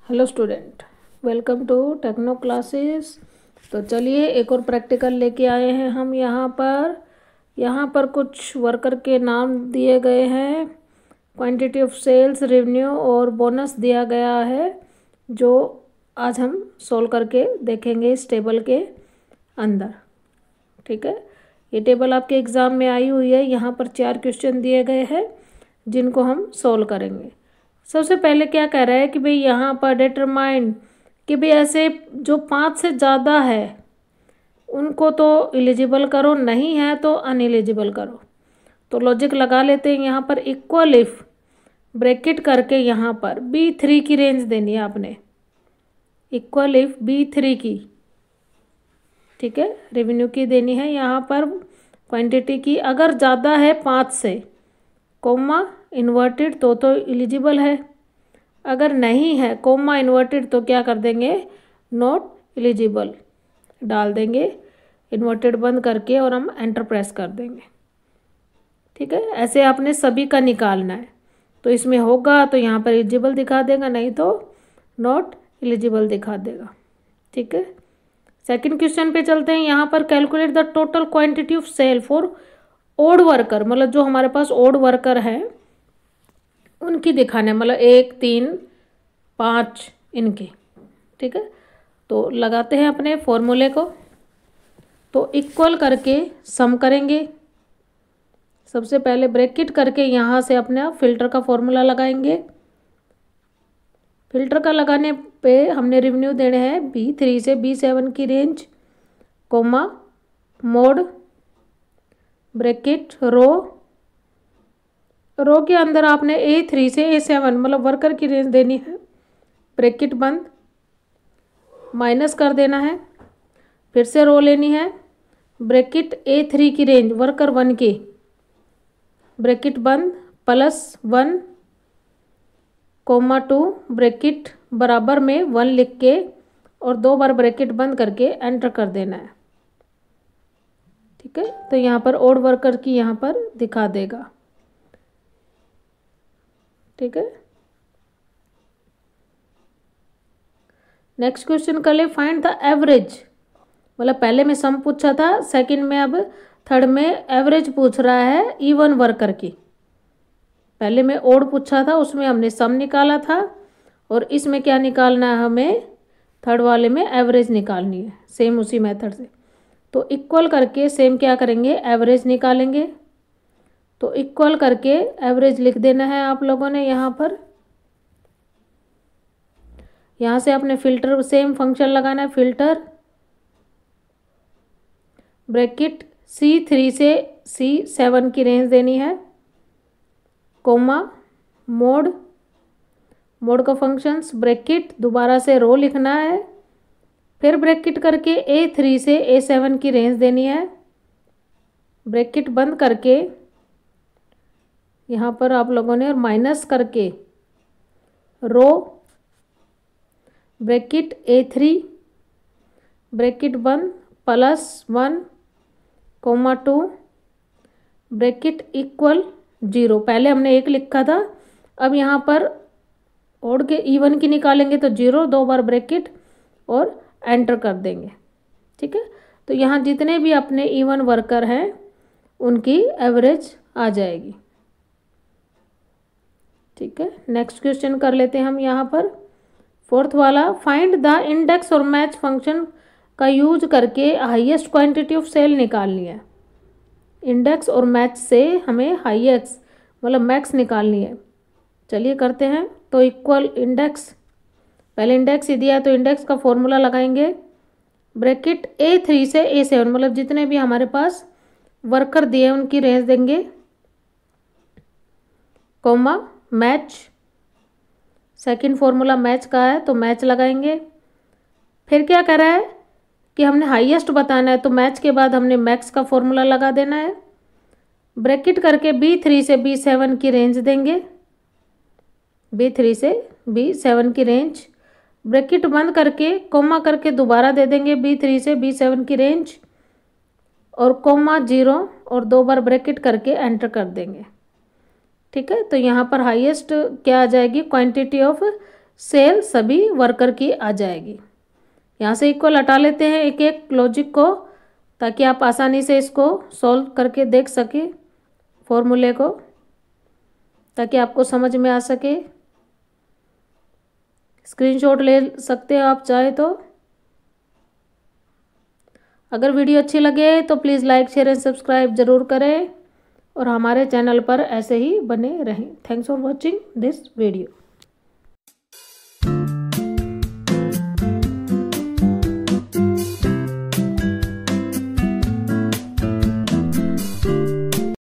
Hello student, welcome to Techno classes. तो चलिए एक और प्रैक्टिकल लेके आए हैं हम यहाँ पर कुछ वर्कर के नाम दिए गए हैं, क्वांटिटी ऑफ सेल्स, रेवेन्यू और बोनस दिया गया है, जो आज हम सोल्व करके देखेंगे इस टेबल के अंदर। ठीक है, ये टेबल आपके एग्ज़ाम में आई हुई है। यहाँ पर 4 क्वेश्चन दिए गए हैं जिनको हम सोल्व करेंगे। सबसे पहले क्या कह रहा है कि भाई यहाँ पर डिटरमाइन कि भाई ऐसे जो 5 से ज़्यादा है उनको तो एलिजिबल करो, नहीं है तो अनएलिजिबल करो। तो लॉजिक लगा लेते हैं। यहाँ पर इक्वल इफ ब्रैकेट करके यहाँ पर B3 की रेंज देनी है आपने, इक्वल इफ B3 की, ठीक है, रेवेन्यू की देनी है यहाँ पर, क्वांटिटी की। अगर ज़्यादा है 5 से, कोमा इन्वर्टेड तो एलिजिबल है। अगर नहीं है कोमा इन्वर्टेड तो क्या कर देंगे, नॉट एलिजिबल डाल देंगे, इन्वर्टेड बंद करके, और हम एंटर प्रेस कर देंगे। ठीक है, ऐसे आपने सभी का निकालना है। तो इसमें होगा तो यहाँ पर एलिजिबल दिखा देगा, नहीं तो नॉट एलिजिबल दिखा देगा। ठीक है, सेकंड क्वेश्चन पे चलते हैं। यहाँ पर calculate the total quantity of sale for odd worker, मतलब जो हमारे पास ओड वर्कर है उनकी दिखाने, मतलब 1, 3, 5 इनके। ठीक है, तो लगाते हैं अपने फॉर्मूले को। तो इक्वल करके सम करेंगे। सबसे पहले ब्रैकेट करके यहाँ से अपने फिल्टर का फॉर्मूला लगाएंगे। फिल्टर का लगाने पे हमने रेवेन्यू देने हैं B3 से B7 की रेंज, कोमा मोड ब्रैकेट रो के अंदर आपने A3 से A7 मतलब वर्कर की रेंज देनी है, ब्रैकेट बंद, माइनस कर देना है, फिर से रो लेनी है, ब्रैकेट A3 की रेंज वर्कर 1 की, ब्रैकेट बंद, +1, कोमा 2, ब्रैकेट बराबर में 1 लिख के और 2 बार ब्रैकेट बंद करके एंटर कर देना है। ठीक है, तो यहाँ पर ओड वर्कर की यहाँ पर दिखा देगा। ठीक है, नेक्स्ट क्वेश्चन कर ले, फाइंड द एवरेज। मतलब पहले में सम पूछा था, सेकंड में अब थर्ड में एवरेज पूछ रहा है इवन वर्कर की। पहले में ओड पूछा था, उसमें हमने सम निकाला था, और इसमें क्या निकालना है हमें, थर्ड वाले में एवरेज निकालनी है, सेम उसी मेथड से। तो इक्वल करके सेम क्या करेंगे, एवरेज निकालेंगे। तो इक्वल करके एवरेज लिख देना है आप लोगों ने यहाँ पर। यहाँ से अपने फिल्टर सेम फंक्शन लगाना है, फिल्टर ब्रैकेट C3 से C7 की रेंज देनी है, कोमा मोड का फंक्शंस, ब्रैकेट दोबारा से रो लिखना है, फिर ब्रैकेट करके A3 से A7 की रेंज देनी है, ब्रैकेट बंद करके यहाँ पर आप लोगों ने, और माइनस करके रो, ब्रैकेट A3 ब्रैकेट बंद, +1, कोमा 2, ब्रैकेट इक्वल 0। पहले हमने 1 लिखा था, अब यहाँ पर ओड के इवन की निकालेंगे तो 0, 2 बार ब्रैकेट और एंटर कर देंगे। ठीक है, तो यहाँ जितने भी अपने इवन वर्कर हैं उनकी एवरेज आ जाएगी। ठीक है, नेक्स्ट क्वेश्चन कर लेते हैं हम यहाँ पर, फोर्थ वाला, फाइंड द इंडेक्स और मैच फंक्शन का यूज करके हाईएस्ट क्वांटिटी ऑफ सेल निकालनी है। इंडेक्स और मैच से हमें हाईएस्ट मतलब मैक्स निकालनी है। चलिए करते हैं। तो इक्वल इंडेक्स, पहले इंडेक्स ही दिया है तो इंडेक्स का फॉर्मूला लगाएंगे, ब्रैकेट A3 से A7 मतलब जितने भी हमारे पास वर्कर दिए उनकी रेंज देंगे, comma match, second formula match का है तो मैच लगाएंगे। फिर क्या कर रहा है कि हमने हाईएस्ट बताना है, तो मैच के बाद हमने मैक्स का फॉर्मूला लगा देना है, ब्रैकेट करके B3 से B7 की रेंज देंगे, B3 से B7 की रेंज, ब्रैकेट बंद करके कोमा करके दोबारा दे देंगे B3 से B7 की रेंज, और कोमा 0 और 2 बार ब्रैकेट करके एंटर कर देंगे। ठीक है, तो यहाँ पर हाईएस्ट क्या आ जाएगी, क्वांटिटी ऑफ सेल सभी वर्कर की आ जाएगी। यहाँ से इक्वल हटा लेते हैं एक एक लॉजिक को, ताकि आप आसानी से इसको सॉल्व करके देख सके फॉर्मूले को, ताकि आपको समझ में आ सके। स्क्रीनशॉट ले सकते हैं आप चाहे तो। अगर वीडियो अच्छी लगे तो please like share and subscribe ज़रूर करें और हमारे चैनल पर ऐसे ही बने रहें। Thanks for watching this video.